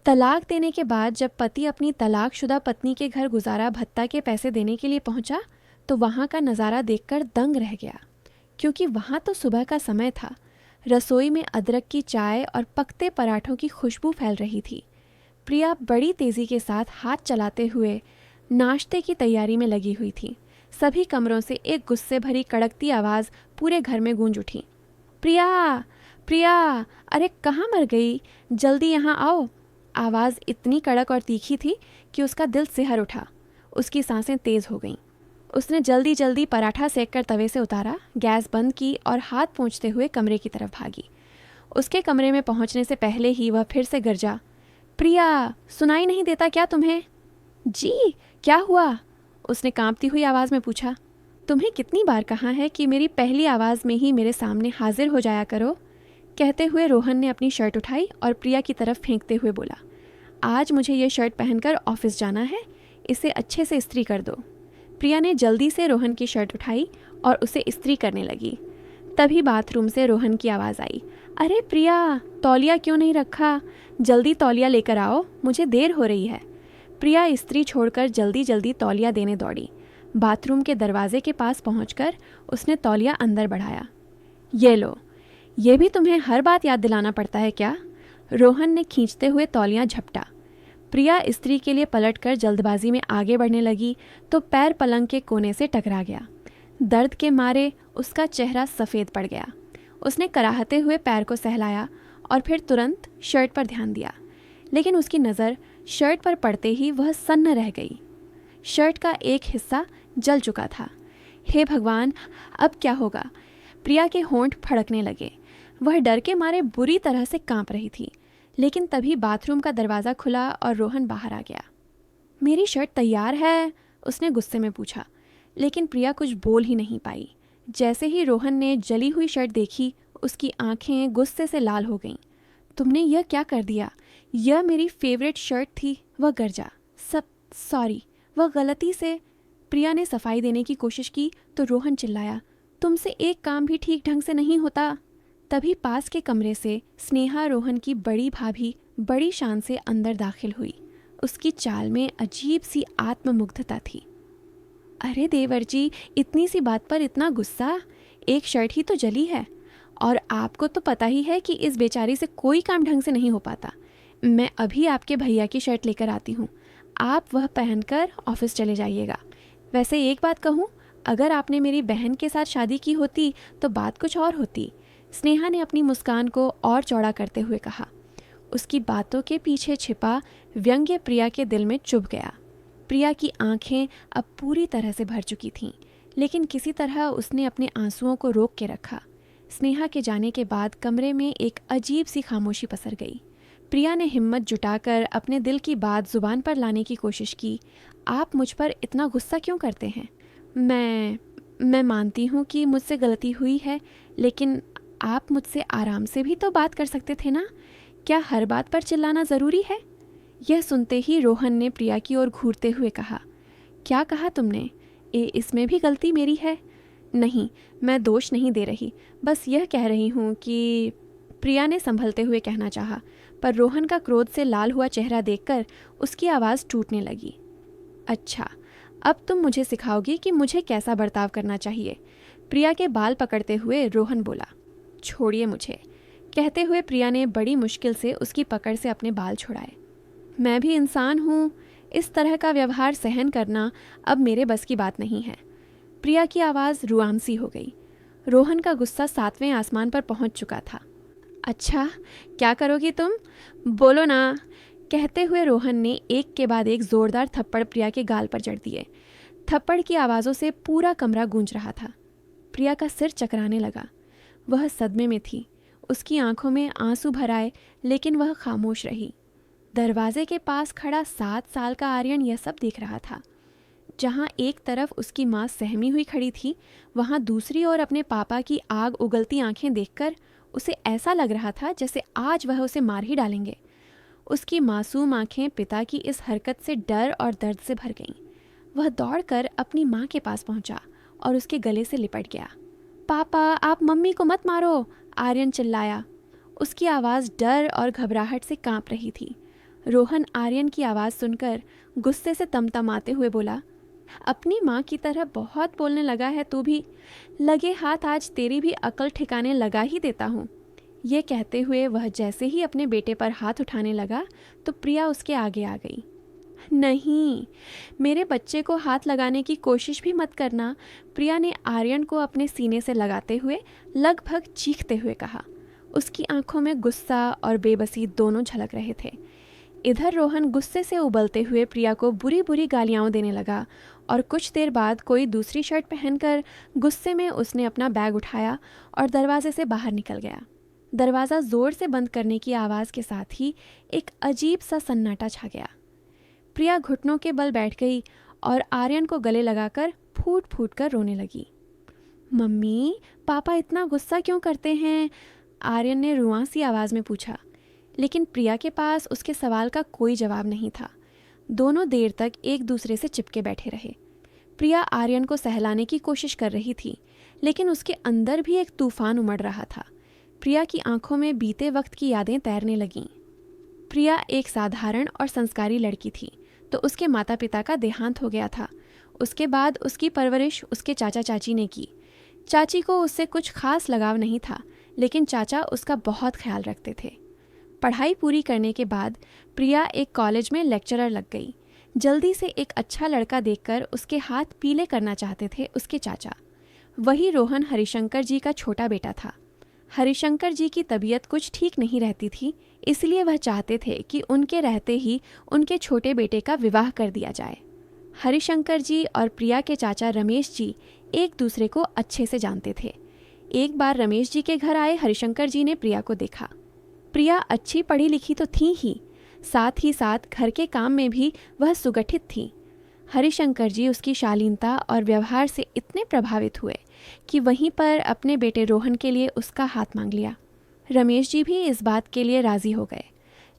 तलाक देने के बाद जब पति अपनी तलाकशुदा पत्नी के घर गुजारा भत्ता के पैसे देने के लिए पहुंचा तो वहां का नज़ारा देखकर दंग रह गया, क्योंकि वहां तो सुबह का समय था। रसोई में अदरक की चाय और पकते पराठों की खुशबू फैल रही थी। प्रिया बड़ी तेज़ी के साथ हाथ चलाते हुए नाश्ते की तैयारी में लगी हुई थी। सभी कमरों से एक गुस्से भरी कड़कती आवाज़ पूरे घर में गूंज उठी। प्रिया, प्रिया, अरे कहाँ मर गई? जल्दी यहाँ आओ। आवाज़ इतनी कड़क और तीखी थी कि उसका दिल सिहर उठा। उसकी सांसें तेज़ हो गईं। उसने जल्दी जल्दी पराठा सेक कर तवे से उतारा, गैस बंद की और हाथ पोंछते हुए कमरे की तरफ भागी। उसके कमरे में पहुंचने से पहले ही वह फिर से गरजा, प्रिया, सुनाई नहीं देता क्या तुम्हें? जी, क्या हुआ? उसने कांपती हुई आवाज़ में पूछा। तुम्हें कितनी बार कहा है कि मेरी पहली आवाज़ में ही मेरे सामने हाजिर हो जाया करो? कहते हुए रोहन ने अपनी शर्ट उठाई और प्रिया की तरफ फेंकते हुए बोला, आज मुझे ये शर्ट पहनकर ऑफिस जाना है, इसे अच्छे से इस्त्री कर दो। प्रिया ने जल्दी से रोहन की शर्ट उठाई और उसे इस्त्री करने लगी। तभी बाथरूम से रोहन की आवाज़ आई, अरे प्रिया, तौलिया क्यों नहीं रखा? जल्दी तौलिया लेकर आओ, मुझे देर हो रही है। प्रिया इस्त्री छोड़कर जल्दी जल्दी तौलिया देने दौड़ी। बाथरूम के दरवाजे के पास पहुंचकर उसने तौलिया अंदर बढ़ाया। ये लो, ये भी तुम्हें हर बात याद दिलाना पड़ता है क्या? रोहन ने खींचते हुए तौलिया झपटा। प्रिया इस्त्री के लिए पलटकर जल्दबाजी में आगे बढ़ने लगी तो पैर पलंग के कोने से टकरा गया। दर्द के मारे उसका चेहरा सफ़ेद पड़ गया। उसने कराहते हुए पैर को सहलाया और फिर तुरंत शर्ट पर ध्यान दिया, लेकिन उसकी नज़र शर्ट पर पड़ते ही वह सन्न रह गई। शर्ट का एक हिस्सा जल चुका था। हे भगवान, अब क्या होगा? प्रिया के होंठ फड़कने लगे। वह डर के मारे बुरी तरह से कांप रही थी। लेकिन तभी बाथरूम का दरवाज़ा खुला और रोहन बाहर आ गया। मेरी शर्ट तैयार है? उसने गुस्से में पूछा, लेकिन प्रिया कुछ बोल ही नहीं पाई। जैसे ही रोहन ने जली हुई शर्ट देखी, उसकी आंखें गुस्से से लाल हो गईं। तुमने यह क्या कर दिया? यह मेरी फेवरेट शर्ट थी। वह गरजा। सब सॉरी, वह गलती से। प्रिया ने सफाई देने की कोशिश की तो रोहन चिल्लाया, तुमसे एक काम भी ठीक ढंग से नहीं होता। तभी पास के कमरे से स्नेहा, रोहन की बड़ी भाभी, बड़ी शान से अंदर दाखिल हुई। उसकी चाल में अजीब सी आत्ममुग्धता थी। अरे देवर जी, इतनी सी बात पर इतना गुस्सा? एक शर्ट ही तो जली है, और आपको तो पता ही है कि इस बेचारी से कोई काम ढंग से नहीं हो पाता। मैं अभी आपके भैया की शर्ट लेकर आती हूँ, आप वह पहनकर ऑफिस चले जाइएगा। वैसे एक बात कहूँ, अगर आपने मेरी बहन के साथ शादी की होती तो बात कुछ और होती। स्नेहा ने अपनी मुस्कान को और चौड़ा करते हुए कहा। उसकी बातों के पीछे छिपा व्यंग्य प्रिया के दिल में चुभ गया। प्रिया की आंखें अब पूरी तरह से भर चुकी थीं, लेकिन किसी तरह उसने अपने आंसुओं को रोक के रखा। स्नेहा के जाने के बाद कमरे में एक अजीब सी खामोशी पसर गई। प्रिया ने हिम्मत जुटाकर अपने दिल की बात जुबान पर लाने की कोशिश की। आप मुझ पर इतना गुस्सा क्यों करते हैं? मैं मानती हूँ कि मुझसे गलती हुई है, लेकिन आप मुझसे आराम से भी तो बात कर सकते थे ना? क्या हर बात पर चिल्लाना ज़रूरी है? यह सुनते ही रोहन ने प्रिया की ओर घूरते हुए कहा, क्या कहा तुमने? इसमें भी गलती मेरी है? नहीं, मैं दोष नहीं दे रही, बस यह कह रही हूँ कि। प्रिया ने संभलते हुए कहना चाहा, पर रोहन का क्रोध से लाल हुआ चेहरा देखकर उसकी आवाज़ टूटने लगी। अच्छा, अब तुम मुझे सिखाओगी कि मुझे कैसा बर्ताव करना चाहिए? प्रिया के बाल पकड़ते हुए रोहन बोला। छोड़िए मुझे, कहते हुए प्रिया ने बड़ी मुश्किल से उसकी पकड़ से अपने बाल छुड़ाए। मैं भी इंसान हूँ, इस तरह का व्यवहार सहन करना अब मेरे बस की बात नहीं है। प्रिया की आवाज़ रुआमसी हो गई। रोहन का गुस्सा 7वें आसमान पर पहुँच चुका था। अच्छा, क्या करोगी तुम? बोलो ना, कहते हुए रोहन ने एक के बाद एक ज़ोरदार थप्पड़ प्रिया के गाल पर जड़ दिए। थप्पड़ की आवाज़ों से पूरा कमरा गूंज रहा था। प्रिया का सिर चकराने लगा। वह सदमे में थी। उसकी आंखों में आंसू भर आए, लेकिन वह खामोश रही। दरवाजे के पास खड़ा 7 साल का आर्यन यह सब देख रहा था। जहाँ एक तरफ उसकी माँ सहमी हुई खड़ी थी, वहाँ दूसरी ओर अपने पापा की आग उगलती आंखें देखकर उसे ऐसा लग रहा था जैसे आज वह उसे मार ही डालेंगे। उसकी मासूम आंखें पिता की इस हरकत से डर और दर्द से भर गईं। वह दौड़कर अपनी माँ के पास पहुंचा और उसके गले से लिपट गया। पापा, आप मम्मी को मत मारो, आर्यन चिल्लाया। उसकी आवाज़ डर और घबराहट से कांप रही थी। रोहन आर्यन की आवाज़ सुनकर गुस्से से तमतमाते हुए बोला, अपनी माँ की तरह बहुत बोलने लगा है तू भी। लगे हाथ आज तेरी भी अकल ठिकाने लगा ही देता हूँ। ये कहते हुए वह जैसे ही अपने बेटे पर हाथ उठाने लगा तो प्रिया उसके आगे आ गई। नहीं, मेरे बच्चे को हाथ लगाने की कोशिश भी मत करना, प्रिया ने आर्यन को अपने सीने से लगाते हुए लगभग चीखते हुए कहा। उसकी आंखों में गुस्सा और बेबसी दोनों झलक रहे थे। इधर रोहन गुस्से से उबलते हुए प्रिया को बुरी बुरी गालियाँ देने लगा और कुछ देर बाद कोई दूसरी शर्ट पहनकर गुस्से में उसने अपना बैग उठाया और दरवाजे से बाहर निकल गया। दरवाज़ा ज़ोर से बंद करने की आवाज़ के साथ ही एक अजीब सा सन्नाटा छा गया। प्रिया घुटनों के बल बैठ गई और आर्यन को गले लगाकर फूट फूट कर रोने लगी। मम्मी, पापा इतना गुस्सा क्यों करते हैं? आर्यन ने रुआं सी आवाज़ में पूछा, लेकिन प्रिया के पास उसके सवाल का कोई जवाब नहीं था। दोनों देर तक एक दूसरे से चिपके बैठे रहे। प्रिया आर्यन को सहलाने की कोशिश कर रही थी, लेकिन उसके अंदर भी एक तूफान उमड़ रहा था। प्रिया की आंखों में बीते वक्त की यादें तैरने लगीं। प्रिया एक साधारण और संस्कारी लड़की थी, तो उसके माता पिता का देहांत हो गया था। उसके बाद उसकी परवरिश उसके चाचा चाची ने की। चाची को उससे कुछ खास लगाव नहीं था, लेकिन चाचा उसका बहुत ख्याल रखते थे। पढ़ाई पूरी करने के बाद प्रिया एक कॉलेज में लेक्चरर लग गई। जल्दी से एक अच्छा लड़का देखकर उसके हाथ पीले करना चाहते थे उसके चाचा। वही रोहन हरिशंकर जी का छोटा बेटा था। हरिशंकर जी की तबीयत कुछ ठीक नहीं रहती थी, इसलिए वह चाहते थे कि उनके रहते ही उनके छोटे बेटे का विवाह कर दिया जाए। हरिशंकर जी और प्रिया के चाचा रमेश जी एक दूसरे को अच्छे से जानते थे। एक बार रमेश जी के घर आए हरिशंकर जी ने प्रिया को देखा। प्रिया अच्छी पढ़ी लिखी तो थी ही साथ घर के काम में भी वह सुगठित थी। हरिशंकर जी उसकी शालीनता और व्यवहार से इतने प्रभावित हुए कि वहीं पर अपने बेटे रोहन के लिए उसका हाथ मांग लिया। रमेश जी भी इस बात के लिए राज़ी हो गए,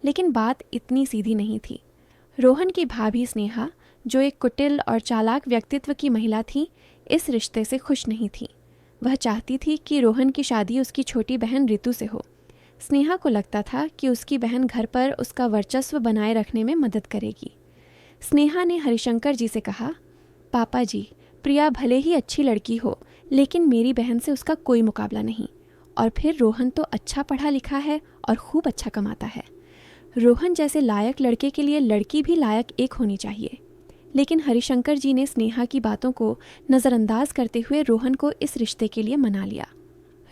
लेकिन बात इतनी सीधी नहीं थी। रोहन की भाभी स्नेहा, जो एक कुटिल और चालाक व्यक्तित्व की महिला थी, इस रिश्ते से खुश नहीं थी। वह चाहती थी कि रोहन की शादी उसकी छोटी बहन ऋतु से हो। स्नेहा को लगता था कि उसकी बहन घर पर उसका वर्चस्व बनाए रखने में मदद करेगी। स्नेहा ने हरिशंकर जी से कहा, पापा जी, प्रिया भले ही अच्छी लड़की हो, लेकिन मेरी बहन से उसका कोई मुकाबला नहीं। और फिर रोहन तो अच्छा पढ़ा लिखा है और खूब अच्छा कमाता है। रोहन जैसे लायक लड़के के लिए लड़की भी लायक एक होनी चाहिए। लेकिन हरिशंकर जी ने स्नेहा की बातों को नज़रअंदाज करते हुए रोहन को इस रिश्ते के लिए मना लिया।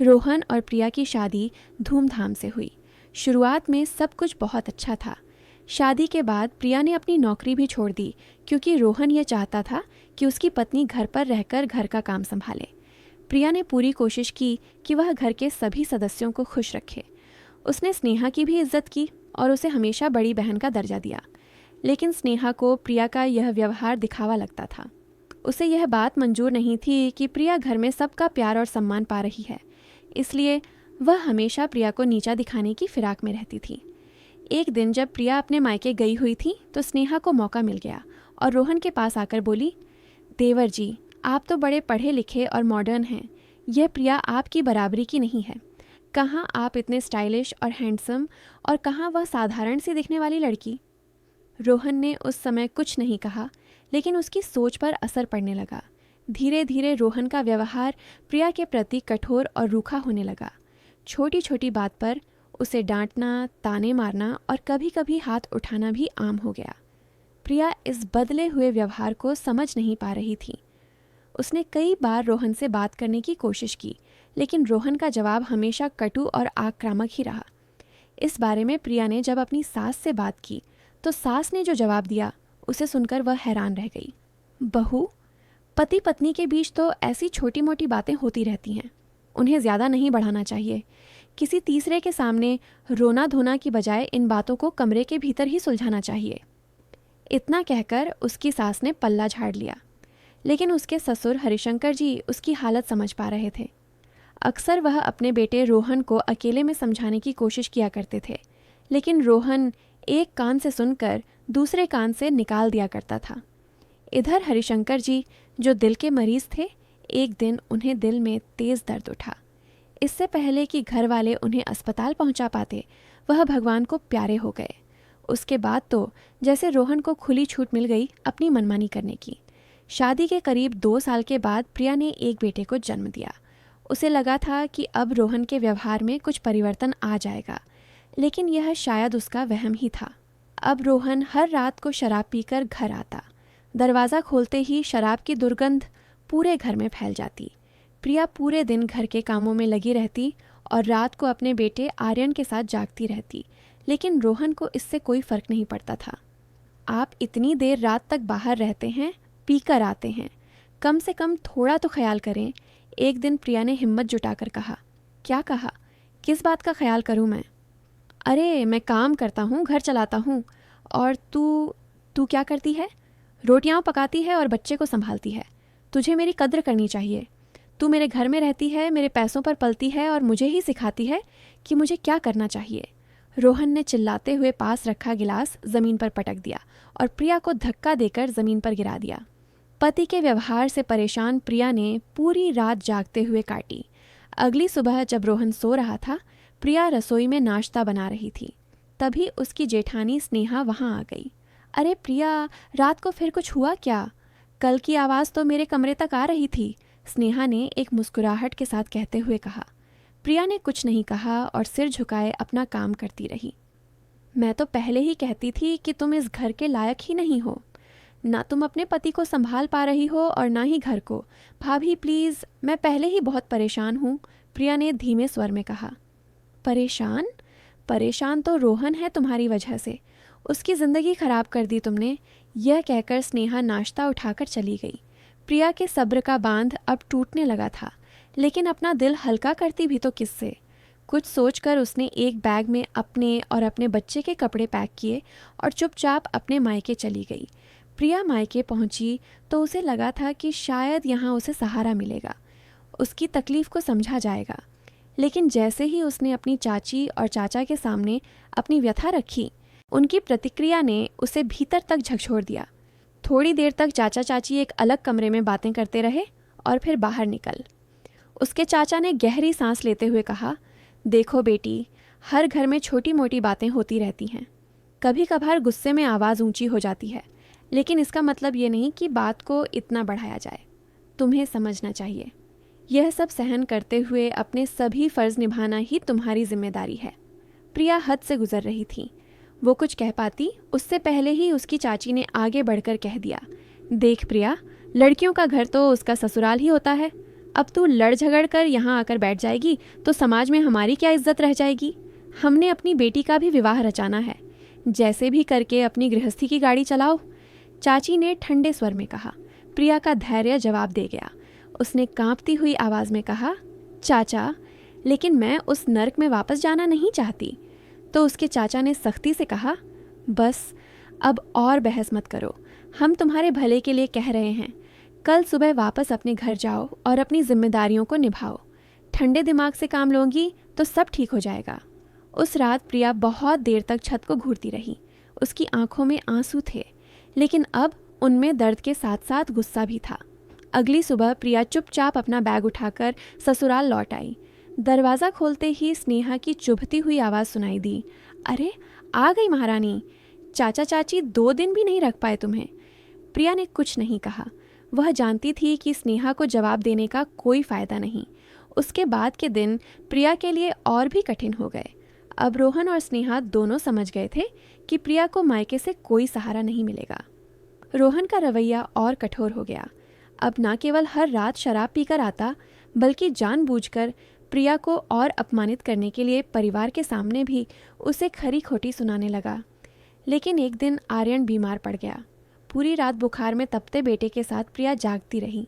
रोहन और प्रिया की शादी धूमधाम से हुई। शुरुआत में सब कुछ बहुत अच्छा था। शादी के बाद प्रिया ने अपनी नौकरी भी छोड़ दी, क्योंकि रोहन यह चाहता था कि उसकी पत्नी घर पर रहकर घर का काम संभाले। प्रिया ने पूरी कोशिश की कि वह घर के सभी सदस्यों को खुश रखे। उसने स्नेहा की भी इज्जत की और उसे हमेशा बड़ी बहन का दर्जा दिया। लेकिन स्नेहा को प्रिया का यह व्यवहार दिखावा लगता था। उसे यह बात मंजूर नहीं थी कि प्रिया घर में सबका प्यार और सम्मान पा रही है, इसलिए वह हमेशा प्रिया को नीचा दिखाने की फिराक में रहती थी। एक दिन जब प्रिया अपने मायके गई हुई थी तो स्नेहा को मौका मिल गया और रोहन के पास आकर बोली, देवर जी, आप तो बड़े पढ़े लिखे और मॉडर्न हैं, यह प्रिया आपकी बराबरी की नहीं है। कहाँ आप इतने स्टाइलिश और हैंडसम और कहाँ वह साधारण सी दिखने वाली लड़की। रोहन ने उस समय कुछ नहीं कहा, लेकिन उसकी सोच पर असर पड़ने लगा। धीरे धीरे रोहन का व्यवहार प्रिया के प्रति कठोर और रूखा होने लगा। छोटी छोटी बात पर उसे डांटना, ताने मारना और कभी कभी हाथ उठाना भी आम हो गया। प्रिया इस बदले हुए व्यवहार को समझ नहीं पा रही थी। उसने कई बार रोहन से बात करने की कोशिश की, लेकिन रोहन का जवाब हमेशा कटु और आक्रामक ही रहा। इस बारे में प्रिया ने जब अपनी सास से बात की तो सास ने जो जवाब दिया उसे सुनकर वह हैरान रह गई। बहू, पति पत्नी के बीच तो ऐसी छोटी मोटी बातें होती रहती हैं, उन्हें ज़्यादा नहीं बढ़ाना चाहिए। किसी तीसरे के सामने रोना धोना की बजाय इन बातों को कमरे के भीतर ही सुलझाना चाहिए। इतना कहकर उसकी सास ने पल्ला झाड़ लिया, लेकिन उसके ससुर हरिशंकर जी उसकी हालत समझ पा रहे थे। अक्सर वह अपने बेटे रोहन को अकेले में समझाने की कोशिश किया करते थे, लेकिन रोहन एक कान से सुनकर दूसरे कान से निकाल दिया करता था। इधर हरिशंकर जी, जो दिल के मरीज थे, एक दिन उन्हें दिल में तेज दर्द उठा। इससे पहले कि घर वाले उन्हें अस्पताल पहुंचा पाते, वह भगवान को प्यारे हो गए। उसके बाद तो जैसे रोहन को खुली छूट मिल गई अपनी मनमानी करने की। शादी के करीब 2 साल के बाद प्रिया ने एक बेटे को जन्म दिया। उसे लगा था कि अब रोहन के व्यवहार में कुछ परिवर्तन आ जाएगा, लेकिन यह शायद उसका वहम ही था। अब रोहन हर रात को शराब पीकर घर आता। दरवाज़ा खोलते ही शराब की दुर्गंध पूरे घर में फैल जाती। प्रिया पूरे दिन घर के कामों में लगी रहती और रात को अपने बेटे आर्यन के साथ जागती रहती, लेकिन रोहन को इससे कोई फर्क नहीं पड़ता था। आप इतनी देर रात तक बाहर रहते हैं, पीकर आते हैं, कम से कम थोड़ा तो ख्याल करें। एक दिन प्रिया ने हिम्मत जुटाकर कहा। क्या कहा? किस बात का ख्याल करूं मैं? अरे मैं काम करता हूँ, घर चलाता हूँ, और तू क्या करती है? रोटियाँ पकाती है और बच्चे को संभालती है। तुझे मेरी कद्र करनी चाहिए। तू मेरे घर में रहती है, मेरे पैसों पर पलती है और मुझे ही सिखाती है कि मुझे क्या करना चाहिए। रोहन ने चिल्लाते हुए पास रखा गिलास ज़मीन पर पटक दिया और प्रिया को धक्का देकर ज़मीन पर गिरा दिया। पति के व्यवहार से परेशान प्रिया ने पूरी रात जागते हुए काटी। अगली सुबह जब रोहन सो रहा था, प्रिया रसोई में नाश्ता बना रही थी। तभी उसकी जेठानी स्नेहा वहाँ आ गई। अरे प्रिया, रात को फिर कुछ हुआ क्या? कल की आवाज़ तो मेरे कमरे तक आ रही थी, स्नेहा ने एक मुस्कुराहट के साथ कहते हुए कहा। प्रिया ने कुछ नहीं कहा और सिर झुकाए अपना काम करती रही। मैं तो पहले ही कहती थी कि तुम इस घर के लायक ही नहीं हो। ना तुम अपने पति को संभाल पा रही हो और ना ही घर को। भाभी प्लीज़, मैं पहले ही बहुत परेशान हूँ, प्रिया ने धीमे स्वर में कहा। परेशान? परेशान तो रोहन है तुम्हारी वजह से। उसकी ज़िंदगी खराब कर दी तुमने। यह कहकर स्नेहा नाश्ता उठाकर चली गई। प्रिया के सब्र का बांध अब टूटने लगा था, लेकिन अपना दिल हल्का करती भी तो किससे। कुछ सोचकर उसने एक बैग में अपने और अपने बच्चे के कपड़े पैक किए और चुपचाप अपने मायके चली गई। प्रिया मायके पहुंची तो उसे लगा था कि शायद यहाँ उसे सहारा मिलेगा, उसकी तकलीफ़ को समझा जाएगा। लेकिन जैसे ही उसने अपनी चाची और चाचा के सामने अपनी व्यथा रखी, उनकी प्रतिक्रिया ने उसे भीतर तक झकझोर दिया। थोड़ी देर तक चाचा चाची एक अलग कमरे में बातें करते रहे और फिर बाहर निकल। उसके चाचा ने गहरी सांस लेते हुए कहा, देखो बेटी, हर घर में छोटी मोटी बातें होती रहती हैं। कभी कभार गुस्से में आवाज़ ऊंची हो जाती है, लेकिन इसका मतलब ये नहीं कि बात को इतना बढ़ाया जाए। तुम्हें समझना चाहिए, यह सब सहन करते हुए अपने सभी फ़र्ज़ निभाना ही तुम्हारी जिम्मेदारी है। प्रिया हद से गुजर रही थी। वो कुछ कह पाती उससे पहले ही उसकी चाची ने आगे बढ़कर कह दिया, देख प्रिया, लड़कियों का घर तो उसका ससुराल ही होता है। अब तू लड़ झगड़ कर यहाँ आकर बैठ जाएगी तो समाज में हमारी क्या इज्जत रह जाएगी। हमने अपनी बेटी का भी विवाह रचाना है, जैसे भी करके अपनी गृहस्थी की गाड़ी चलाओ, चाची ने ठंडे स्वर में कहा। प्रिया का धैर्य जवाब दे गया। उसने कांपती हुई आवाज़ में कहा, चाचा, लेकिन मैं उस नर्क में वापस जाना नहीं चाहती। तो उसके चाचा ने सख्ती से कहा, बस अब और बहस मत करो, हम तुम्हारे भले के लिए कह रहे हैं। कल सुबह वापस अपने घर जाओ और अपनी जिम्मेदारियों को निभाओ। ठंडे दिमाग से काम लोगी तो सब ठीक हो जाएगा। उस रात प्रिया बहुत देर तक छत को घूरती रही। उसकी आंखों में आंसू थे, लेकिन अब उनमें दर्द के साथ साथ गुस्सा भी था। अगली सुबह प्रिया चुपचाप अपना बैग उठाकर ससुराल लौट आई। दरवाज़ा खोलते ही स्नेहा की चुभती हुई आवाज़ सुनाई दी, अरे आ गई महारानी, चाचा चाची 2 दिन भी नहीं रख पाए तुम्हें। प्रिया ने कुछ नहीं कहा। वह जानती थी कि स्नेहा को जवाब देने का कोई फ़ायदा नहीं। उसके बाद के दिन प्रिया के लिए और भी कठिन हो गए। अब रोहन और स्नेहा दोनों समझ गए थे कि प्रिया को मायके से कोई सहारा नहीं मिलेगा। रोहन का रवैया और कठोर हो गया। अब न केवल हर रात शराब पीकर आता, बल्कि जानबूझकर प्रिया को और अपमानित करने के लिए परिवार के सामने भी उसे खरी खोटी सुनाने लगा। लेकिन एक दिन आर्यन बीमार पड़ गया। पूरी रात बुखार में तपते बेटे के साथ प्रिया जागती रही।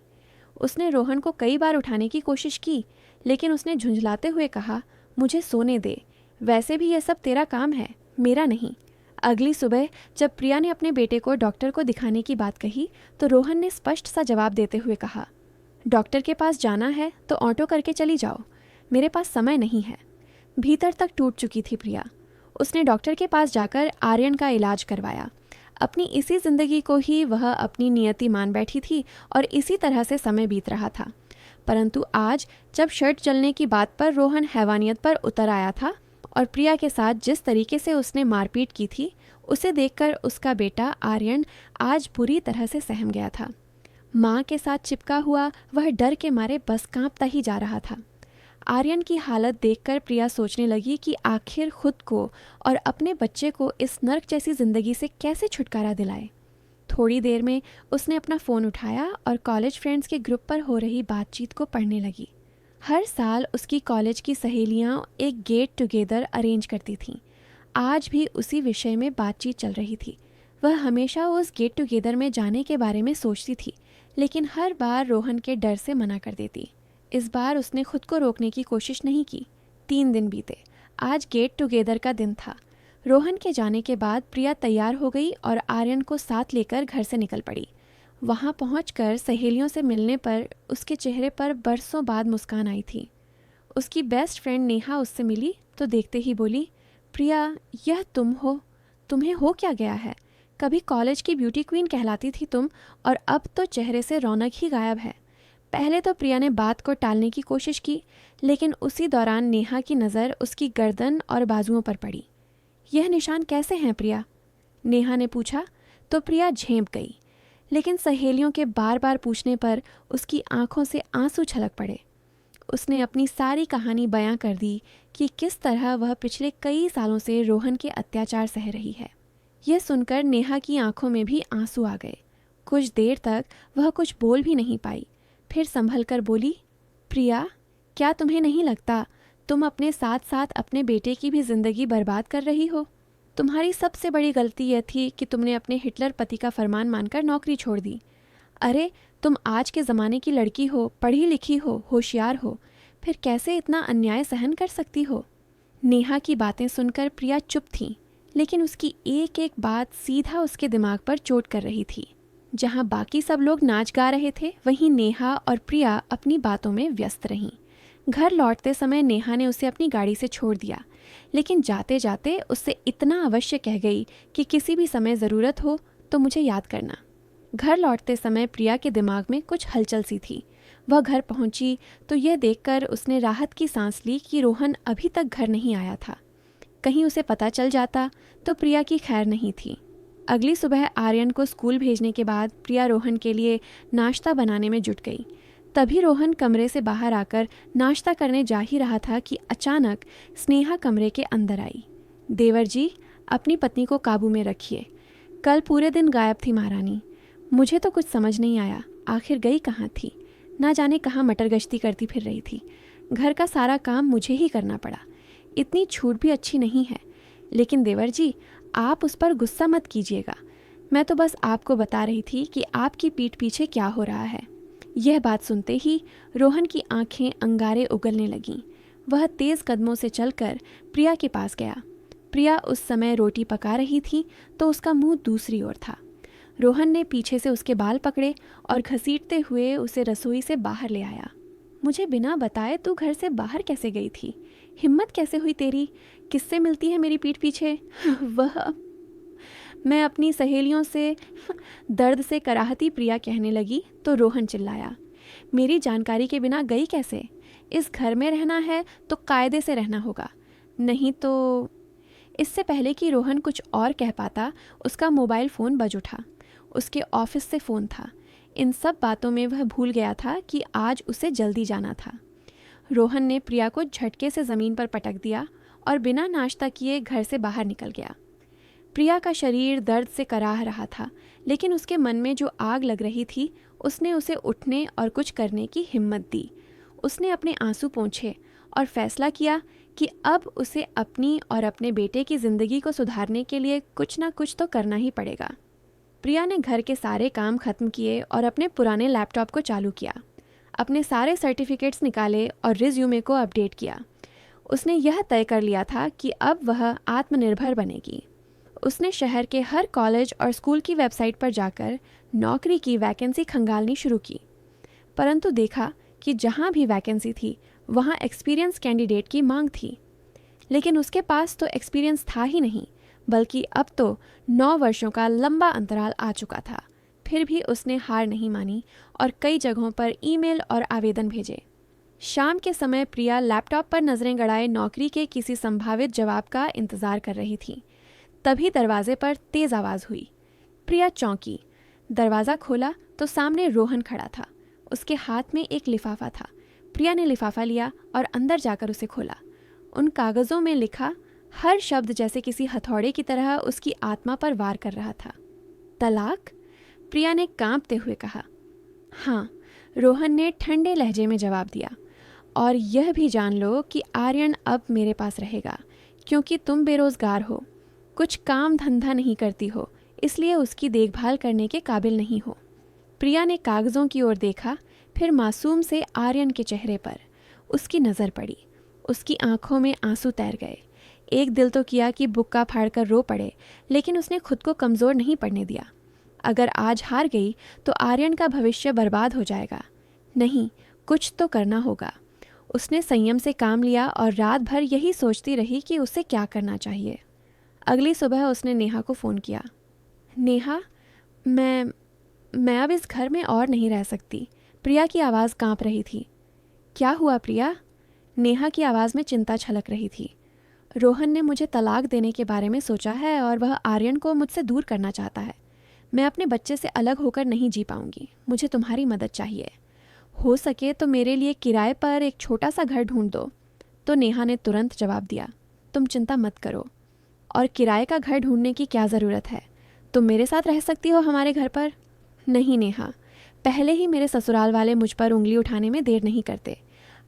उसने रोहन को कई बार उठाने की कोशिश की, लेकिन उसने झुंझलाते हुए कहा, मुझे सोने दे, वैसे भी यह सब तेरा काम है, मेरा नहीं। अगली सुबह जब प्रिया ने अपने बेटे को डॉक्टर को दिखाने की बात कही, तो रोहन ने स्पष्ट सा जवाब देते हुए कहा, डॉक्टर के पास जाना है तो ऑटो करके चली जाओ, मेरे पास समय नहीं है। भीतर तक टूट चुकी थी प्रिया। उसने डॉक्टर के पास जाकर आर्यन का इलाज करवाया। अपनी इसी ज़िंदगी को ही वह अपनी नियति मान बैठी थी और इसी तरह से समय बीत रहा था। परंतु आज जब शर्ट जलने की बात पर रोहन हैवानियत पर उतर आया था और प्रिया के साथ जिस तरीके से उसने मारपीट की थी, उसे देखकर उसका बेटा आर्यन आज बुरी तरह से सहम गया था। माँ के साथ चिपका हुआ वह डर के मारे बस कांपता ही जा रहा था। आर्यन की हालत देखकर प्रिया सोचने लगी कि आखिर खुद को और अपने बच्चे को इस नर्क जैसी जिंदगी से कैसे छुटकारा दिलाए। थोड़ी देर में उसने अपना फ़ोन उठाया और कॉलेज फ्रेंड्स के ग्रुप पर हो रही बातचीत को पढ़ने लगी। हर साल उसकी कॉलेज की सहेलियां एक गेट टुगेदर अरेंज करती थीं। आज भी उसी विषय में बातचीत चल रही थी। वह हमेशा उस गेट टुगेदर में जाने के बारे में सोचती थी, लेकिन हर बार रोहन के डर से मना कर देती। इस बार उसने खुद को रोकने की कोशिश नहीं की। 3 दिन बीते। आज गेट टुगेदर का दिन था। रोहन के जाने के बाद प्रिया तैयार हो गई और आर्यन को साथ लेकर घर से निकल पड़ी। वहां पहुंचकर सहेलियों से मिलने पर उसके चेहरे पर बरसों बाद मुस्कान आई थी। उसकी बेस्ट फ्रेंड नेहा उससे मिली तो देखते ही बोली, प्रिया, यह तुम हो? तुम्हें हो क्या गया है? कभी कॉलेज की ब्यूटी क्वीन कहलाती थी तुम, और अब तो चेहरे से रौनक ही गायब है। पहले तो प्रिया ने बात को टालने की कोशिश की, लेकिन उसी दौरान नेहा की नज़र उसकी गर्दन और बाजुओं पर पड़ी। यह निशान कैसे हैं प्रिया? नेहा ने पूछा तो प्रिया झेंप गई, लेकिन सहेलियों के बार बार पूछने पर उसकी आंखों से आंसू छलक पड़े। उसने अपनी सारी कहानी बयां कर दी कि किस तरह वह पिछले कई सालों से रोहन के अत्याचार सह रही है। यह सुनकर नेहा की आंखों में भी आंसू आ गए। कुछ देर तक वह कुछ बोल भी नहीं पाई, फिर संभल कर बोली, प्रिया, क्या तुम्हें नहीं लगता तुम अपने साथ साथ अपने बेटे की भी जिंदगी बर्बाद कर रही हो? तुम्हारी सबसे बड़ी गलती यह थी कि तुमने अपने हिटलर पति का फरमान मानकर नौकरी छोड़ दी। अरे, तुम आज के ज़माने की लड़की हो, पढ़ी लिखी हो, होशियार हो, फिर कैसे इतना अन्याय सहन कर सकती हो? नेहा की बातें सुनकर प्रिया चुप थी, लेकिन उसकी एक एक बात सीधा उसके दिमाग पर चोट कर रही थी। जहाँ बाकी सब लोग नाच गा रहे थे, वहीं नेहा और प्रिया अपनी बातों में व्यस्त रहीं। घर लौटते समय नेहा ने उसे अपनी गाड़ी से छोड़ दिया, लेकिन जाते जाते उससे इतना अवश्य कह गई कि किसी भी समय ज़रूरत हो तो मुझे याद करना। घर लौटते समय प्रिया के दिमाग में कुछ हलचल सी थी। वह घर पहुंची तो यह देखकर उसने राहत की सांस ली कि रोहन अभी तक घर नहीं आया था। कहीं उसे पता चल जाता तो प्रिया की खैर नहीं थी। अगली सुबह आर्यन को स्कूल भेजने के बाद प्रिया रोहन के लिए नाश्ता बनाने में जुट गई। तभी रोहन कमरे से बाहर आकर नाश्ता करने जा ही रहा था कि अचानक स्नेहा कमरे के अंदर आई। देवर जी, अपनी पत्नी को काबू में रखिए। कल पूरे दिन गायब थी महारानी। मुझे तो कुछ समझ नहीं आया, आखिर गई कहाँ थी? ना जाने कहाँ मटर गश्ती करती फिर रही थी। घर का सारा काम मुझे ही करना पड़ा। इतनी छूट भी अच्छी नहीं है। लेकिन देवर जी, आप उस पर गुस्सा मत कीजिएगा। मैं तो बस आपको बता रही थी कि आपकी पीठ पीछे क्या हो रहा है। यह बात सुनते ही रोहन की आंखें अंगारे उगलने लगीं। वह तेज़ कदमों से चलकर प्रिया के पास गया। प्रिया उस समय रोटी पका रही थी तो उसका मुंह दूसरी ओर था। रोहन ने पीछे से उसके बाल पकड़े और घसीटते हुए उसे रसोई से बाहर ले आया। मुझे बिना बताए तू घर से बाहर कैसे गई थी? हिम्मत कैसे हुई तेरी? किससे मिलती है मेरी पीठ पीछे? वह मैं अपनी सहेलियों से दर्द से कराहती प्रिया कहने लगी तो रोहन चिल्लाया, मेरी जानकारी के बिना गई कैसे? इस घर में रहना है तो कायदे से रहना होगा, नहीं तो। इससे पहले कि रोहन कुछ और कह पाता, उसका मोबाइल फ़ोन बज उठा। उसके ऑफिस से फ़ोन था। इन सब बातों में वह भूल गया था कि आज उसे जल्दी जाना था। रोहन ने प्रिया को झटके से ज़मीन पर पटक दिया और बिना नाश्ता किए घर से बाहर निकल गया। प्रिया का शरीर दर्द से कराह रहा था, लेकिन उसके मन में जो आग लग रही थी उसने उसे उठने और कुछ करने की हिम्मत दी। उसने अपने आंसू पोंछे और फैसला किया कि अब उसे अपनी और अपने बेटे की ज़िंदगी को सुधारने के लिए कुछ ना कुछ तो करना ही पड़ेगा। प्रिया ने घर के सारे काम खत्म किए और अपने पुराने लैपटॉप को चालू किया। अपने सारे सर्टिफिकेट्स निकाले और रिज्यूमे को अपडेट किया। उसने यह तय कर लिया था कि अब वह आत्मनिर्भर बनेगी। उसने शहर के हर कॉलेज और स्कूल की वेबसाइट पर जाकर नौकरी की वैकेंसी खंगालनी शुरू की, परंतु देखा कि जहाँ भी वैकेंसी थी वहाँ एक्सपीरियंस कैंडिडेट की मांग थी। लेकिन उसके पास तो एक्सपीरियंस था ही नहीं, बल्कि अब तो 9 वर्षों का लंबा अंतराल आ चुका था। फिर भी उसने हार नहीं मानी और कई जगहों पर ईमेल और आवेदन भेजे। शाम के समय प्रिया लैपटॉप पर नज़रें गड़ाए नौकरी के किसी संभावित जवाब का इंतज़ार कर रही थी। तभी दरवाजे पर तेज आवाज़ हुई। प्रिया चौंकी। दरवाज़ा खोला तो सामने रोहन खड़ा था। उसके हाथ में एक लिफाफा था। प्रिया ने लिफाफा लिया और अंदर जाकर उसे खोला। उन कागज़ों में लिखा हर शब्द जैसे किसी हथौड़े की तरह उसकी आत्मा पर वार कर रहा था। तलाक? प्रिया ने कांपते हुए कहा। हाँ, रोहन ने ठंडे लहजे में जवाब दिया। और यह भी जान लो कि आर्यन अब मेरे पास रहेगा, क्योंकि तुम बेरोज़गार हो, कुछ काम धंधा नहीं करती हो, इसलिए उसकी देखभाल करने के काबिल नहीं हो। प्रिया ने कागज़ों की ओर देखा, फिर मासूम से आर्यन के चेहरे पर उसकी नज़र पड़ी। उसकी आंखों में आंसू तैर गए। एक दिल तो किया कि बुक्का फाड़कर रो पड़े, लेकिन उसने खुद को कमज़ोर नहीं पड़ने दिया। अगर आज हार गई तो आर्यन का भविष्य बर्बाद हो जाएगा। नहीं, कुछ तो करना होगा। उसने संयम से काम लिया और रात भर यही सोचती रही कि उसे क्या करना चाहिए। अगली सुबह उसने नेहा को फ़ोन किया। नेहा, मैं अब इस घर में और नहीं रह सकती। प्रिया की आवाज़ कांप रही थी। क्या हुआ प्रिया? नेहा की आवाज़ में चिंता छलक रही थी। रोहन ने मुझे तलाक देने के बारे में सोचा है और वह आर्यन को मुझसे दूर करना चाहता है। मैं अपने बच्चे से अलग होकर नहीं जी पाऊंगी। मुझे तुम्हारी मदद चाहिए। हो सके तो मेरे लिए किराए पर एक छोटा सा घर ढूंढ दो। तो नेहा ने तुरंत जवाब दिया, तुम चिंता मत करो। और किराए का घर ढूंढने की क्या ज़रूरत है? तुम मेरे साथ रह सकती हो हमारे घर पर। नहीं नेहा, पहले ही मेरे ससुराल वाले मुझ पर उंगली उठाने में देर नहीं करते।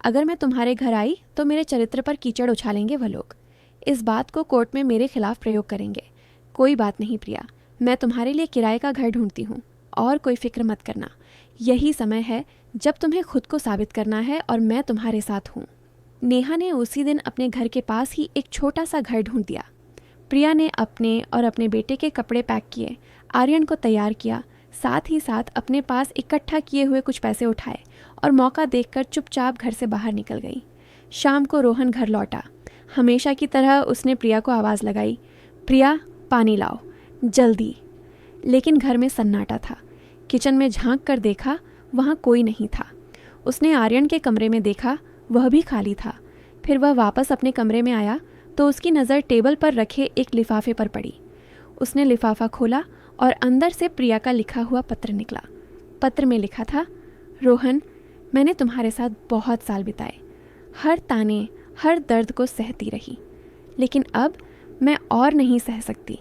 अगर मैं तुम्हारे घर आई तो मेरे चरित्र पर कीचड़ उछालेंगे वह लोग। इस बात को कोर्ट में मेरे खिलाफ प्रयोग करेंगे। कोई बात नहीं प्रिया, मैं तुम्हारे लिए किराए का घर ढूंढती हूँ, और कोई फिक्र मत करना। यही समय है जब तुम्हें खुद को साबित करना है और मैं तुम्हारे साथ हूँ। नेहा ने उसी दिन अपने घर के पास ही एक छोटा सा घर ढूंढ दिया। प्रिया ने अपने और अपने बेटे के कपड़े पैक किए, आर्यन को तैयार किया, साथ ही साथ अपने पास इकट्ठा किए हुए कुछ पैसे उठाए और मौका देखकर चुपचाप घर से बाहर निकल गई। शाम को रोहन घर लौटा। हमेशा की तरह उसने प्रिया को आवाज़ लगाई, प्रिया पानी लाओ जल्दी। लेकिन घर में सन्नाटा था। किचन में झांक कर देखा, वहाँ कोई नहीं था। उसने आर्यन के कमरे में देखा, वह भी खाली था। फिर वह वापस अपने कमरे में आया तो उसकी नज़र टेबल पर रखे एक लिफाफे पर पड़ी। उसने लिफाफा खोला और अंदर से प्रिया का लिखा हुआ पत्र निकला। पत्र में लिखा था, रोहन, मैंने तुम्हारे साथ बहुत साल बिताए, हर ताने हर दर्द को सहती रही, लेकिन अब मैं और नहीं सह सकती।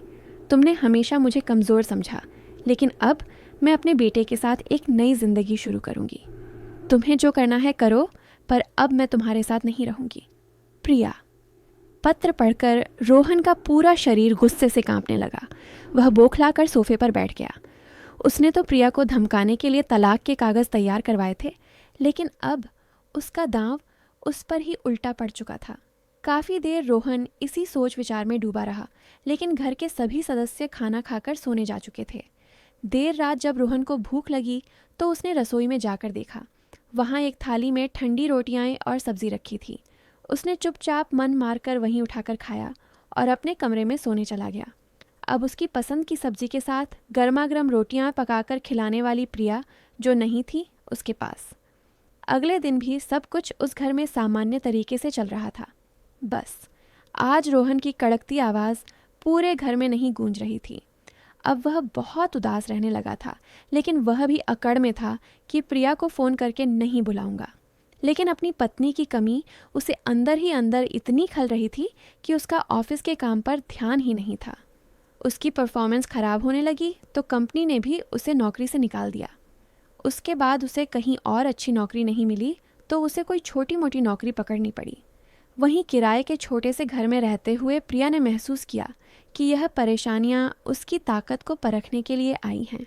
तुमने हमेशा मुझे कमज़ोर समझा, लेकिन अब मैं अपने बेटे के साथ एक नई ज़िंदगी शुरू करूँगी। तुम्हें जो करना है करो, पर अब मैं तुम्हारे साथ नहीं रहूँगी। प्रिया। पत्र पढ़कर रोहन का पूरा शरीर गुस्से से कांपने लगा। वह बौखलाकर सोफे पर बैठ गया। उसने तो प्रिया को धमकाने के लिए तलाक के कागज़ तैयार करवाए थे, लेकिन अब उसका दांव उस पर ही उल्टा पड़ चुका था। काफ़ी देर रोहन इसी सोच विचार में डूबा रहा, लेकिन घर के सभी सदस्य खाना खाकर सोने जा चुके थे। देर रात जब रोहन को भूख लगी तो उसने रसोई में जाकर देखा। वहाँ एक थाली में ठंडी रोटियां और सब्जी रखी थी। उसने चुपचाप मन मारकर वहीं उठाकर खाया और अपने कमरे में सोने चला गया। अब उसकी पसंद की सब्जी के साथ गर्मा-गर्म रोटियां पकाकर खिलाने वाली प्रिया जो नहीं थी उसके पास। अगले दिन भी सब कुछ उस घर में सामान्य तरीके से चल रहा था। बस आज रोहन की कड़कती आवाज़ पूरे घर में नहीं गूंज रही थी। अब वह बहुत उदास रहने लगा था, लेकिन वह भी अकड़ में था कि प्रिया को फ़ोन करके नहीं बुलाऊंगा। लेकिन अपनी पत्नी की कमी उसे अंदर ही अंदर इतनी खल रही थी कि उसका ऑफिस के काम पर ध्यान ही नहीं था। उसकी परफॉर्मेंस ख़राब होने लगी तो कंपनी ने भी उसे नौकरी से निकाल दिया। उसके बाद उसे कहीं और अच्छी नौकरी नहीं मिली तो उसे कोई छोटी मोटी नौकरी पकड़नी पड़ी। वहीं किराए के छोटे से घर में रहते हुए प्रिया ने महसूस किया कि यह परेशानियां उसकी ताकत को परखने के लिए आई हैं।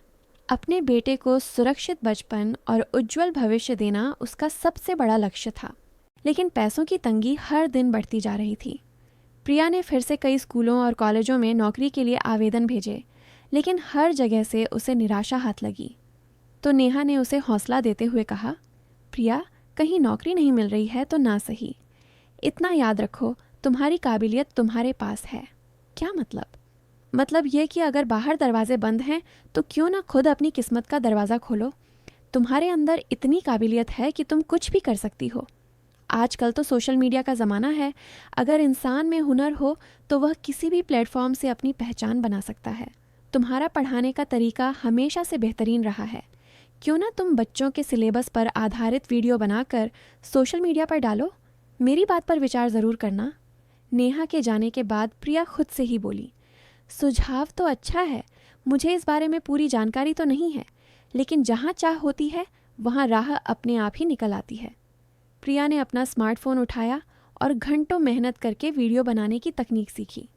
अपने बेटे को सुरक्षित बचपन और उज्जवल भविष्य देना उसका सबसे बड़ा लक्ष्य था, लेकिन पैसों की तंगी हर दिन बढ़ती जा रही थी। प्रिया ने फिर से कई स्कूलों और कॉलेजों में नौकरी के लिए आवेदन भेजे, लेकिन हर जगह से उसे निराशा हाथ लगी। तो नेहा ने उसे हौसला देते हुए कहा, प्रिया, कहीं नौकरी नहीं मिल रही है तो ना सही, इतना याद रखो, तुम्हारी काबिलियत तुम्हारे पास है। क्या मतलब? मतलब ये कि अगर बाहर दरवाजे बंद हैं तो क्यों ना खुद अपनी किस्मत का दरवाज़ा खोलो। तुम्हारे अंदर इतनी काबिलियत है कि तुम कुछ भी कर सकती हो। आजकल तो सोशल मीडिया का ज़माना है। अगर इंसान में हुनर हो तो वह किसी भी प्लेटफॉर्म से अपनी पहचान बना सकता है। तुम्हारा पढ़ाने का तरीका हमेशा से बेहतरीन रहा है। क्यों ना तुम बच्चों के सिलेबस पर आधारित वीडियो बनाकर सोशल मीडिया पर डालो। मेरी बात पर विचार ज़रूर करना। नेहा के जाने के बाद प्रिया खुद से ही बोली, सुझाव तो अच्छा है, मुझे इस बारे में पूरी जानकारी तो नहीं है, लेकिन जहाँ चाह होती है वहाँ राह अपने आप ही निकल आती है। प्रिया ने अपना स्मार्टफोन उठाया और घंटों मेहनत करके वीडियो बनाने की तकनीक सीखी।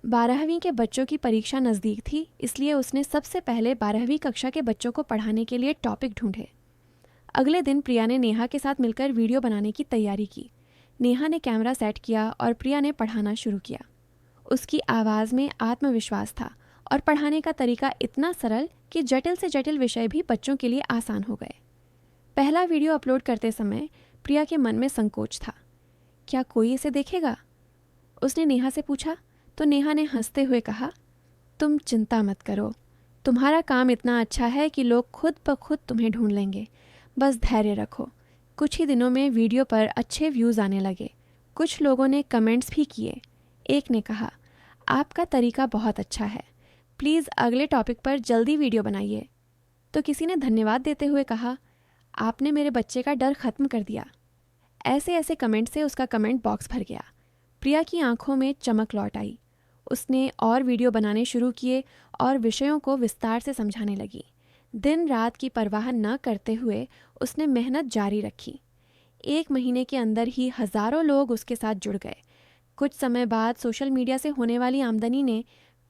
12वीं के बच्चों की परीक्षा नज़दीक थी, इसलिए उसने सबसे पहले 12वीं कक्षा के बच्चों को पढ़ाने के लिए टॉपिक ढूंढे। अगले दिन प्रिया ने नेहा के साथ मिलकर वीडियो बनाने की तैयारी की। नेहा ने कैमरा सेट किया और प्रिया ने पढ़ाना शुरू किया। उसकी आवाज़ में आत्मविश्वास था और पढ़ाने का तरीका इतना सरल कि जटिल से जटिल विषय भी बच्चों के लिए आसान हो गए। पहला वीडियो अपलोड करते समय प्रिया के मन में संकोच था। क्या कोई इसे देखेगा? उसने नेहा से पूछा तो नेहा ने हंसते हुए कहा, तुम चिंता मत करो, तुम्हारा काम इतना अच्छा है कि लोग खुद ब खुद तुम्हें ढूंढ लेंगे। बस धैर्य रखो। कुछ ही दिनों में वीडियो पर अच्छे व्यूज़ आने लगे। कुछ लोगों ने कमेंट्स भी किए। एक ने कहा, आपका तरीका बहुत अच्छा है, प्लीज़ अगले टॉपिक पर जल्दी वीडियो बनाइए। तो किसी ने धन्यवाद देते हुए कहा, आपने मेरे बच्चे का डर खत्म कर दिया। ऐसे ऐसे कमेंट से उसका कमेंट बॉक्स भर गया। प्रिया की आंखों में चमक लौट आई। उसने और वीडियो बनाने शुरू किए और विषयों को विस्तार से समझाने लगी। दिन रात की परवाह न करते हुए उसने मेहनत जारी रखी। 1 महीने के अंदर ही हज़ारों लोग उसके साथ जुड़ गए। कुछ समय बाद सोशल मीडिया से होने वाली आमदनी ने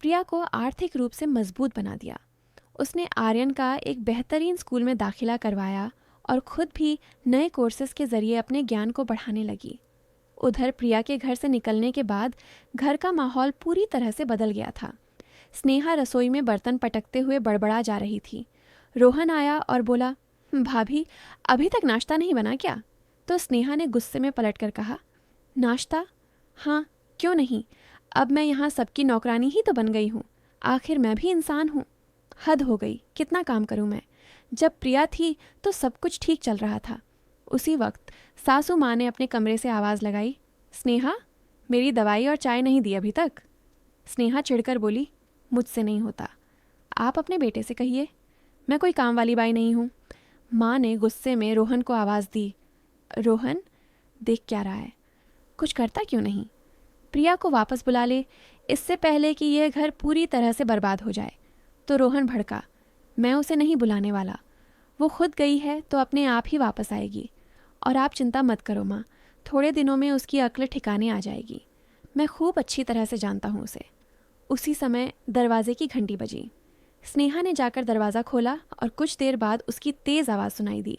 प्रिया को आर्थिक रूप से मजबूत बना दिया। उसने आर्यन का एक बेहतरीन स्कूल में दाखिला करवाया और खुद भी नए कोर्सेज के ज़रिए अपने ज्ञान को बढ़ाने लगी। उधर प्रिया के घर से निकलने के बाद घर का माहौल पूरी तरह से बदल गया था। स्नेहा रसोई में बर्तन पटकते हुए बड़बड़ा जा रही थी। रोहन आया और बोला, भाभी अभी तक नाश्ता नहीं बना क्या? तो स्नेहा ने गुस्से में पलटकर कहा, नाश्ता? हाँ, क्यों नहीं, अब मैं यहाँ सबकी नौकरानी ही तो बन गई हूँ। आखिर मैं भी इंसान हूँ। हद हो गई, कितना काम करूँ मैं। जब प्रिया थी तो सब कुछ ठीक चल रहा था। उसी वक्त सासू माँ ने अपने कमरे से आवाज़ लगाई, स्नेहा, मेरी दवाई और चाय नहीं दी अभी तक। स्नेहा चिढ़कर बोली, मुझसे नहीं होता, आप अपने बेटे से कहिए, मैं कोई काम वाली बाई नहीं हूँ। माँ ने गुस्से में रोहन को आवाज़ दी, रोहन देख क्या रहा है, कुछ करता क्यों नहीं? प्रिया को वापस बुला ले, इससे पहले कि यह घर पूरी तरह से बर्बाद हो जाए। तो रोहन भड़का, मैं उसे नहीं बुलाने वाला, वो खुद गई है तो अपने आप ही वापस आएगी। और आप चिंता मत करो माँ, थोड़े दिनों में उसकी अक्ल ठिकाने आ जाएगी। मैं खूब अच्छी तरह से जानता हूँ उसे। उसी समय दरवाजे की घंटी बजी। स्नेहा ने जाकर दरवाज़ा खोला और कुछ देर बाद उसकी तेज़ आवाज़ सुनाई दी,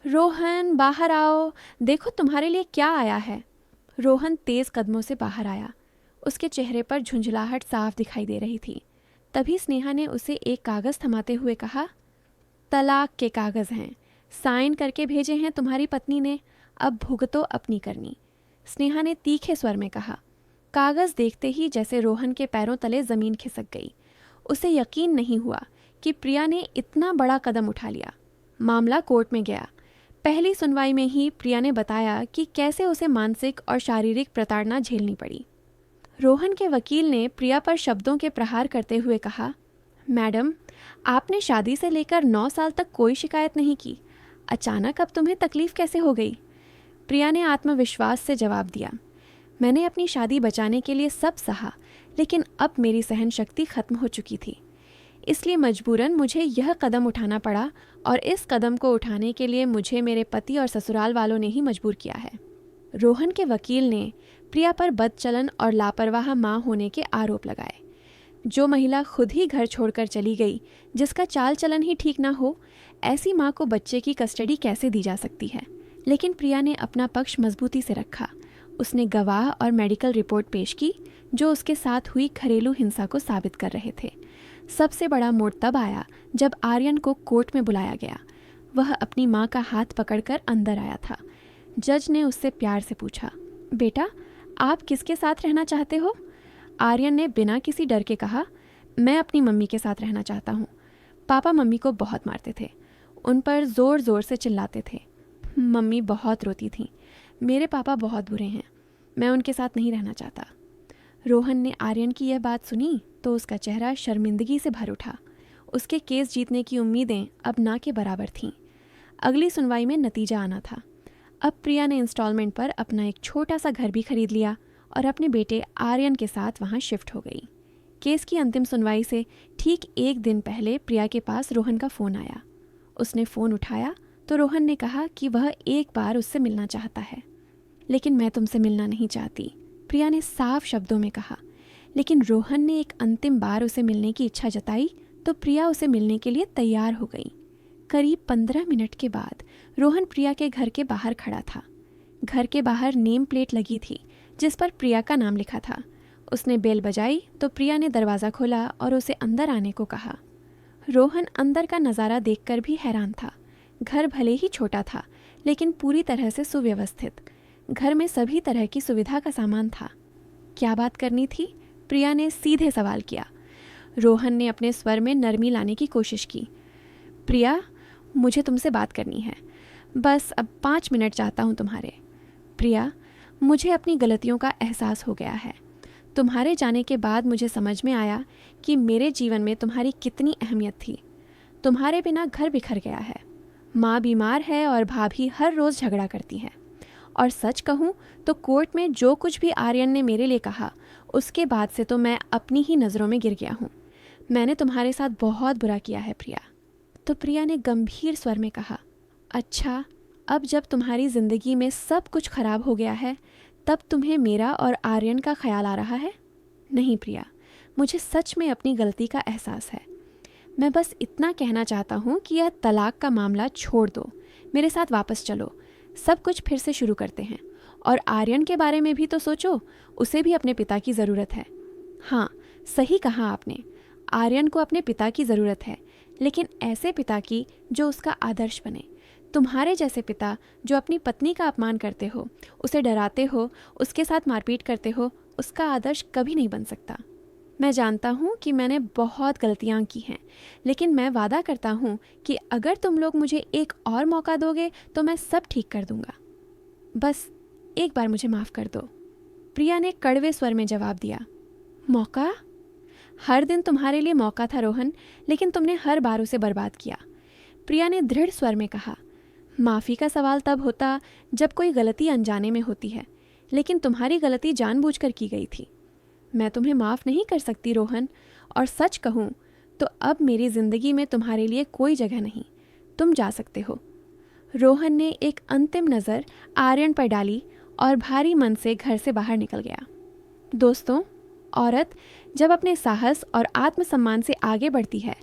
रोहन बाहर आओ, देखो तुम्हारे लिए क्या आया है। रोहन तेज़ कदमों से बाहर आया। उसके चेहरे पर झुंझलाहट साफ दिखाई दे रही थी। तभी स्नेहा ने उसे एक कागज़ थमाते हुए कहा, तलाक के कागज़ हैं, साइन करके भेजे हैं तुम्हारी पत्नी ने, अब भुगतो अपनी करनी। स्नेहा ने तीखे स्वर में कहा। कागज़ देखते ही जैसे रोहन के पैरों तले ज़मीन खिसक गई। उसे यकीन नहीं हुआ कि प्रिया ने इतना बड़ा कदम उठा लिया। मामला कोर्ट में गया। पहली सुनवाई में ही प्रिया ने बताया कि कैसे उसे मानसिक और शारीरिक प्रताड़ना झेलनी पड़ी। रोहन के वकील ने प्रिया पर शब्दों के प्रहार करते हुए कहा, मैडम, आपने शादी से लेकर 9 साल तक कोई शिकायत नहीं की, अचानक अब तुम्हें तकलीफ़ कैसे हो गई? प्रिया ने आत्मविश्वास से जवाब दिया, मैंने अपनी शादी बचाने के लिए सब सहा, लेकिन अब मेरी सहन शक्ति खत्म हो चुकी थी, इसलिए मजबूरन मुझे यह कदम उठाना पड़ा और इस कदम को उठाने के लिए मुझे मेरे पति और ससुराल वालों ने ही मजबूर किया है। रोहन के वकील ने प्रिया पर बदचलन और लापरवाह माँ होने के आरोप लगाए। जो महिला खुद ही घर छोड़कर चली गई, जिसका चाल चलन ही ठीक ना हो, ऐसी माँ को बच्चे की कस्टडी कैसे दी जा सकती है? लेकिन प्रिया ने अपना पक्ष मजबूती से रखा। उसने गवाह और मेडिकल रिपोर्ट पेश की जो उसके साथ हुई घरेलू हिंसा को साबित कर रहे थे। सबसे बड़ा मोड़ तब आया जब आर्यन को कोर्ट में बुलाया गया। वह अपनी माँ का हाथ पकड़कर अंदर आया था। जज ने उससे प्यार से पूछा, बेटा, आप किसके साथ रहना चाहते हो? आर्यन ने बिना किसी डर के कहा, मैं अपनी मम्मी के साथ रहना चाहता हूँ। पापा मम्मी को बहुत मारते थे, उन पर ज़ोर ज़ोर से चिल्लाते थे। मम्मी बहुत रोती थी। मेरे पापा बहुत बुरे हैं, मैं उनके साथ नहीं रहना चाहता। रोहन ने आर्यन की यह बात सुनी तो उसका चेहरा शर्मिंदगी से भर उठा। उसके केस जीतने की उम्मीदें अब ना के बराबर थीं। अगली सुनवाई में नतीजा आना था। अब प्रिया ने इंस्टॉलमेंट पर अपना एक छोटा सा घर भी खरीद लिया और अपने बेटे आर्यन के साथ वहाँ शिफ्ट हो गई। केस की अंतिम सुनवाई से ठीक 1 दिन पहले प्रिया के पास रोहन का फ़ोन आया। उसने फ़ोन उठाया तो रोहन ने कहा कि वह एक बार उससे मिलना चाहता है। लेकिन मैं तुमसे मिलना नहीं चाहती, प्रिया ने साफ शब्दों में कहा। लेकिन रोहन ने एक अंतिम बार उसे मिलने की इच्छा जताई तो प्रिया उसे मिलने के लिए तैयार हो गई। करीब 15 मिनट के बाद रोहन प्रिया के घर के बाहर खड़ा था। घर के बाहर नेम प्लेट लगी थी जिस पर प्रिया का नाम लिखा था। उसने बेल बजाई तो प्रिया ने दरवाज़ा खोला और उसे अंदर आने को कहा। रोहन अंदर का नज़ारा देखकर भी हैरान था। घर भले ही छोटा था लेकिन पूरी तरह से सुव्यवस्थित। घर में सभी तरह की सुविधा का सामान था। क्या बात करनी थी? प्रिया ने सीधे सवाल किया। रोहन ने अपने स्वर में नरमी लाने की कोशिश की। प्रिया, मुझे तुमसे बात करनी है, बस अब 5 मिनट चाहता हूँ तुम्हारे। प्रिया, मुझे अपनी गलतियों का एहसास हो गया है। तुम्हारे जाने के बाद मुझे समझ में आया कि मेरे जीवन में तुम्हारी कितनी अहमियत थी। तुम्हारे बिना घर बिखर गया है। माँ बीमार है और भाभी हर रोज़ झगड़ा करती है। और सच कहूँ तो कोर्ट में जो कुछ भी आर्यन ने मेरे लिए कहा उसके बाद से तो मैं अपनी ही नज़रों में गिर गया हूँ। मैंने तुम्हारे साथ बहुत बुरा किया है प्रिया। तो प्रिया ने गंभीर स्वर में कहा, अच्छा, अब जब तुम्हारी ज़िंदगी में सब कुछ खराब हो गया है तब तुम्हें मेरा और आर्यन का ख्याल आ रहा है? नहीं प्रिया, मुझे सच में अपनी गलती का एहसास है। मैं बस इतना कहना चाहता हूँ कि यह तलाक का मामला छोड़ दो, मेरे साथ वापस चलो, सब कुछ फिर से शुरू करते हैं। और आर्यन के बारे में भी तो सोचो, उसे भी अपने पिता की ज़रूरत है। हाँ, सही कहा आपने, आर्यन को अपने पिता की ज़रूरत है, लेकिन ऐसे पिता की जो उसका आदर्श बने। तुम्हारे जैसे पिता जो अपनी पत्नी का अपमान करते हो, उसे डराते हो, उसके साथ मारपीट करते हो, उसका आदर्श कभी नहीं बन सकता। मैं जानता हूँ कि मैंने बहुत गलतियाँ की हैं, लेकिन मैं वादा करता हूँ कि अगर तुम लोग मुझे एक और मौका दोगे तो मैं सब ठीक कर दूँगा। बस एक बार मुझे माफ़ कर दो। प्रिया ने कड़वे स्वर में जवाब दिया। मौका? हर दिन तुम्हारे लिए मौका था रोहन, लेकिन तुमने हर बार उसे बर्बाद किया। प्रिया ने दृढ़ स्वर में कहा। माफ़ी का सवाल तब होता जब कोई गलती अनजाने में होती है, लेकिन तुम्हारी गलती जानबूझकर की गई थी। मैं तुम्हें माफ़ नहीं कर सकती रोहन, और सच कहूँ तो अब मेरी ज़िंदगी में तुम्हारे लिए कोई जगह नहीं। तुम जा सकते हो। रोहन ने एक अंतिम नज़र आर्यन पर डाली और भारी मन से घर से बाहर निकल गया। दोस्तों, औरत जब अपने साहस और आत्मसम्मान से आगे बढ़ती है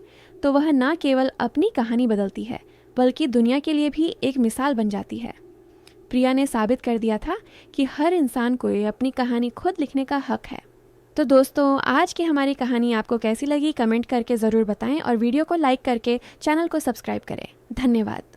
तो वह न केवल अपनी कहानी बदलती है बल्कि दुनिया के लिए भी एक मिसाल बन जाती है। प्रिया ने साबित कर दिया था कि हर इंसान को अपनी कहानी खुद लिखने का हक है। तो दोस्तों, आज की हमारी कहानी आपको कैसी लगी कमेंट करके ज़रूर बताएं और वीडियो को लाइक करके चैनल को सब्सक्राइब करें। धन्यवाद।